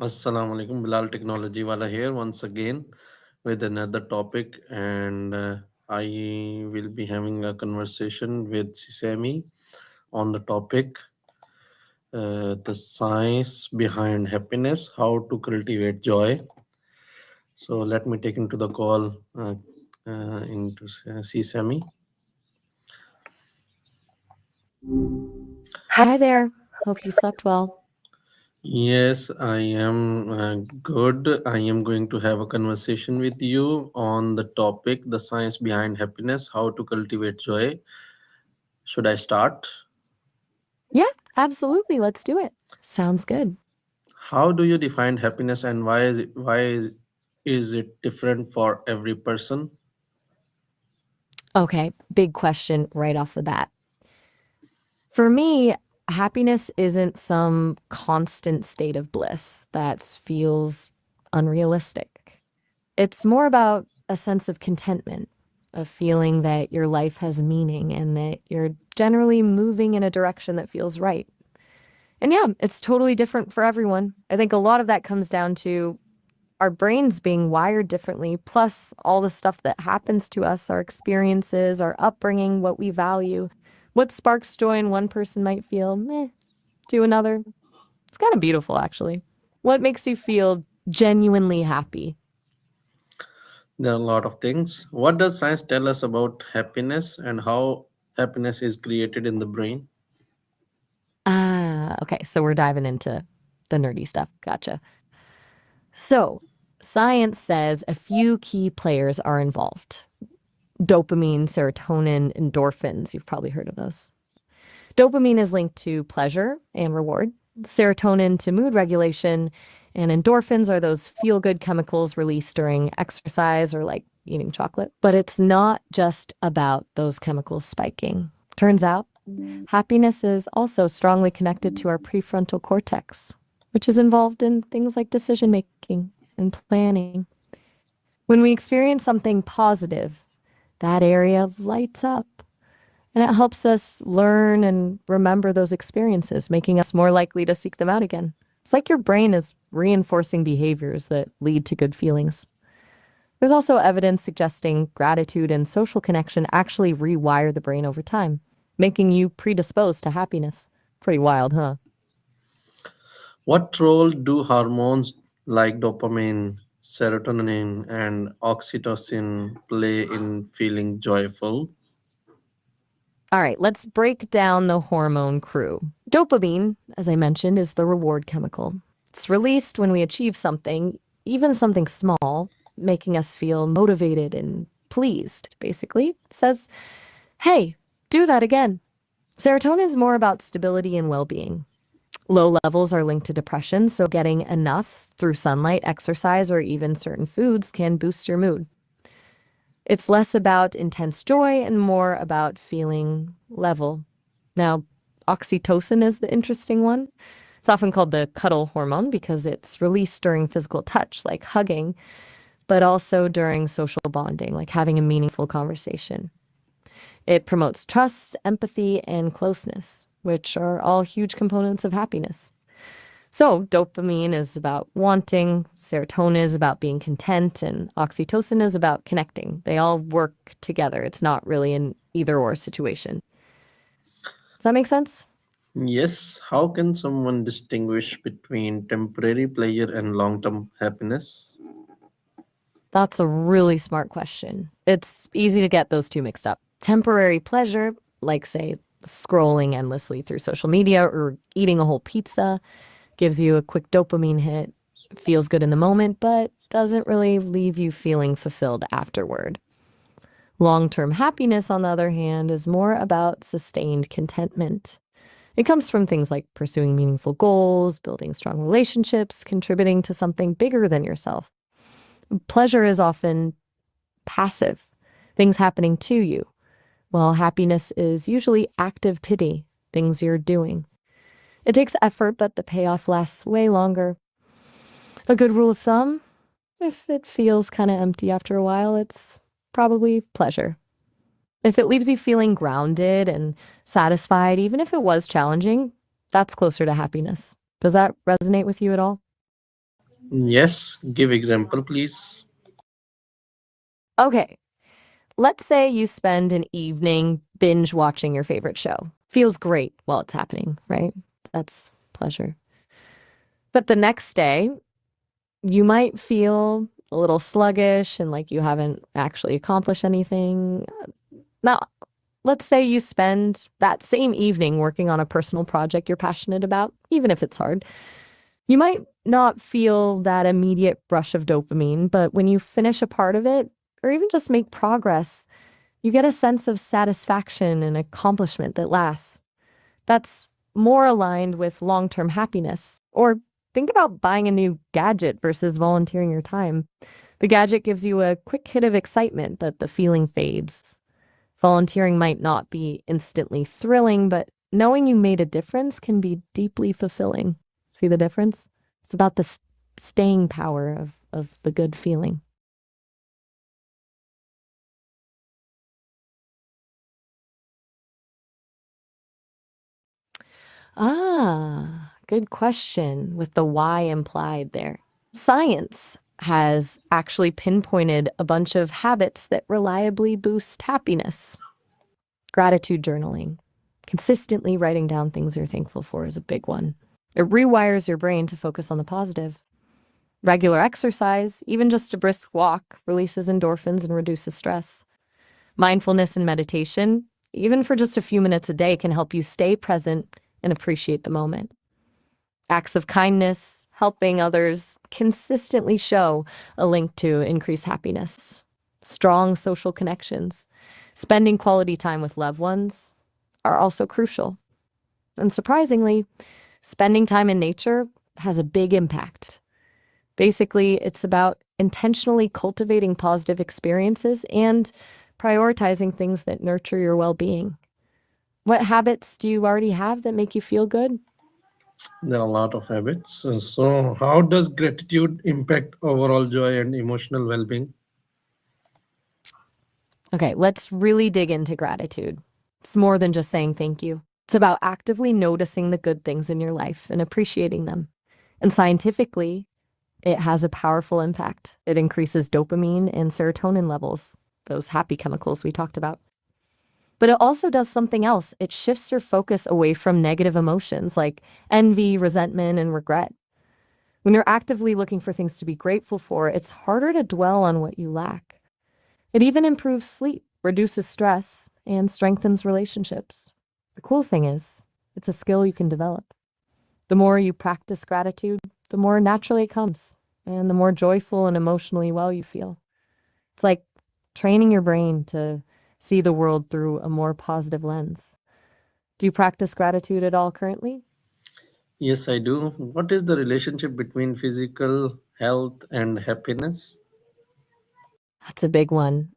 Assalamu alaikum, Bilal Technology Wala here once again with another topic, and I will be having a conversation with SESAME on the topic the science behind happiness, how to cultivate joy. So let me take into the call into SESAME. Hi there. Hope you slept well. Yes, I am good. I am going to have a conversation with you on the topic the science behind happiness, how to cultivate joy. Should I start? Yeah, absolutely. Let's do it. Sounds good. How do you define happiness and is it different for every person? Okay, big question right off the bat. For me, happiness isn't some constant state of bliss that feels unrealistic. It's more about a sense of contentment, a feeling that your life has meaning and that you're generally moving in a direction that feels right. And yeah, it's totally different for everyone. I think a lot of that comes down to our brains being wired differently, plus all the stuff that happens to us, our experiences, our upbringing, what we value. What sparks joy in one person might feel meh to another. It's kind of beautiful, actually. What makes you feel genuinely happy? There are a lot of things. What does science tell us about happiness and how happiness is created in the brain? Ah, okay, so we're diving into the nerdy stuff. Gotcha. So, science says a few key players are involved: dopamine, serotonin, endorphins. You've probably heard of those. Dopamine is linked to pleasure and reward, serotonin to mood regulation, and endorphins are those feel good chemicals released during exercise or like eating chocolate. But it's not just about those chemicals spiking. Turns out, happiness is also strongly connected to our prefrontal cortex, which is involved in things like decision making and planning. When we experience something positive, that area lights up. And it helps us learn and remember those experiences, making us more likely to seek them out again. It's like your brain is reinforcing behaviors that lead to good feelings. There's also evidence suggesting gratitude and social connection actually rewire the brain over time, making you predisposed to happiness. Pretty wild, huh? What role do hormones like dopamine, serotonin, and oxytocin play in feeling joyful? All right, let's break down the hormone crew. Dopamine, as I mentioned, is the reward chemical. It's released when we achieve something, even something small, making us feel motivated and pleased, basically. It says, hey, do that again. Serotonin is more about stability and well being. Low levels are linked to depression, so getting enough through sunlight, exercise, or even certain foods can boost your mood. It's less about intense joy and more about feeling level. Now, oxytocin is the interesting one. It's often called the cuddle hormone because it's released during physical touch, like hugging, but also during social bonding, like having a meaningful conversation. It promotes trust, empathy, and closeness, which are all huge components of happiness. So, dopamine is about wanting, serotonin is about being content, and oxytocin is about connecting. They all work together. It's not really an either or situation. Does that make sense? Yes, how can someone distinguish between temporary pleasure and long term happiness? That's a really smart question. It's easy to get those two mixed up. Temporary pleasure, like, say, scrolling endlessly through social media or eating a whole pizza, gives you a quick dopamine hit, feels good in the moment, but doesn't really leave you feeling fulfilled afterward. Long term happiness, on the other hand, is more about sustained contentment. It comes from things like pursuing meaningful goals, building strong relationships, contributing to something bigger than yourself. Pleasure is often passive, things happening to you, while happiness is usually active pity, things you're doing. It takes effort, but the payoff lasts way longer. A good rule of thumb: if it feels kind of empty after a while, it's probably pleasure. If it leaves you feeling grounded and satisfied, even if it was challenging, that's closer to happiness. Does that resonate with you at all? Yes, give example, please. Okay, let's say you spend an evening binge watching your favorite show. Feels great while it's happening, right? That's pleasure. But the next day, you might feel a little sluggish and like you haven't actually accomplished anything. Now, let's say you spend that same evening working on a personal project you're passionate about, even if it's hard. You might not feel that immediate rush of dopamine, but when you finish a part of it, or even just make progress, you get a sense of satisfaction and accomplishment that lasts. That's more aligned with long term happiness. Or think about buying a new gadget versus volunteering your time. The gadget gives you a quick hit of excitement, but the feeling fades. Volunteering might not be instantly thrilling, but knowing you made a difference can be deeply fulfilling. See the difference? It's about the staying power of the good feeling. Good question with the why implied there. Science has actually pinpointed a bunch of habits that reliably boost happiness. Gratitude journaling, consistently writing down things you're thankful for is a big one. It rewires your brain to focus on the positive. Regular exercise, even just a brisk walk, releases endorphins and reduces stress. Mindfulness and meditation, even for just a few minutes a day, can help you stay present and appreciate the moment. Acts of kindness, helping others, consistently show a link to increased happiness. Strong social connections, spending quality time with loved ones are also crucial. And surprisingly, spending time in nature has a big impact. Basically, it's about intentionally cultivating positive experiences and prioritizing things that nurture your well being. What habits do you already have that make you feel good? There are a lot of habits. So, how does gratitude impact overall joy and emotional well being? Okay, let's really dig into gratitude. It's more than just saying thank you. It's about actively noticing the good things in your life and appreciating them. And scientifically, it has a powerful impact. It increases dopamine and serotonin levels, those happy chemicals we talked about. But it also does something else. It shifts your focus away from negative emotions like envy, resentment, and regret. When you're actively looking for things to be grateful for, it's harder to dwell on what you lack. It even improves sleep, reduces stress, and strengthens relationships. The cool thing is, it's a skill you can develop. The more you practice gratitude, the more naturally it comes, and the more joyful and emotionally well you feel. It's like training your brain to see the world through a more positive lens. Do you practice gratitude at all currently? Yes, I do. What is the relationship between physical health and happiness? That's a big one.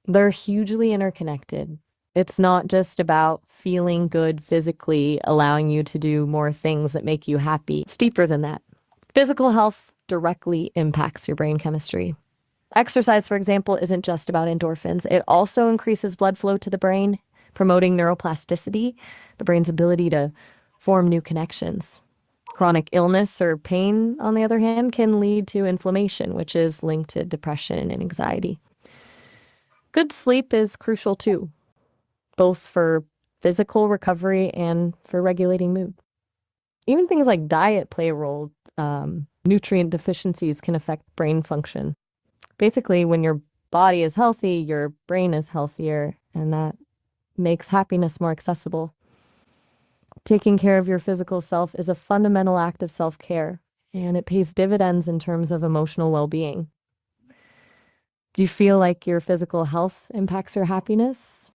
They're hugely interconnected. It's not just about feeling good physically, allowing you to do more things that make you happy. It's deeper than that. Physical health directly impacts your brain chemistry. Exercise, for example, isn't just about endorphins. It also increases blood flow to the brain, promoting neuroplasticity, the brain's ability to form new connections. Chronic illness or pain, on the other hand, can lead to inflammation, which is linked to depression and anxiety. Good sleep is crucial too, both for physical recovery and for regulating mood. Even things like diet play a role. Nutrient deficiencies can affect brain function. Basically, when your body is healthy, your brain is healthier, and that makes happiness more accessible. Taking care of your physical self is a fundamental act of self care, and it pays dividends in terms of emotional well being. Do you feel like your physical health impacts your happiness?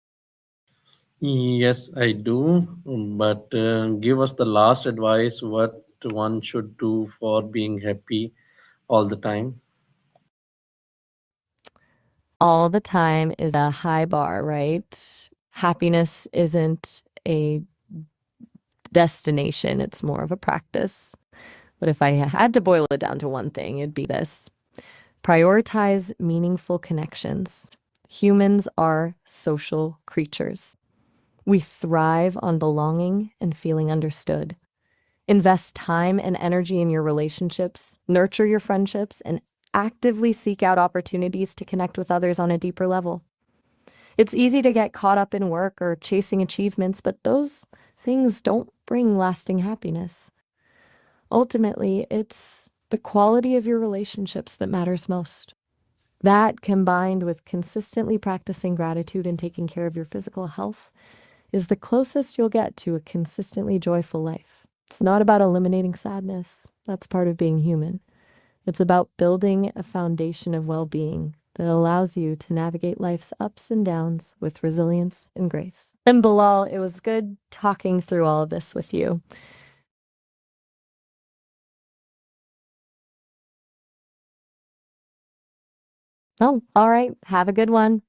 Yes, I do. But give us the last advice what one should do for being happy all the time. All the time is a high bar, right? Happiness isn't a destination, it's more of a practice. But if I had to boil it down to one thing, it'd be this: prioritize meaningful connections. Humans are social creatures. We thrive on belonging and feeling understood. Invest time and energy in your relationships, nurture your friendships, and actively seek out opportunities to connect with others on a deeper level. It's easy to get caught up in work or chasing achievements, but those things don't bring lasting happiness. Ultimately, it's the quality of your relationships that matters most. That, combined with consistently practicing gratitude and taking care of your physical health, is the closest you'll get to a consistently joyful life. It's not about eliminating sadness. That's part of being human. It's about building a foundation of well-being that allows you to navigate life's ups and downs with resilience and grace. And Bilal, it was good talking through all of this with you. Oh, all right. Have a good one.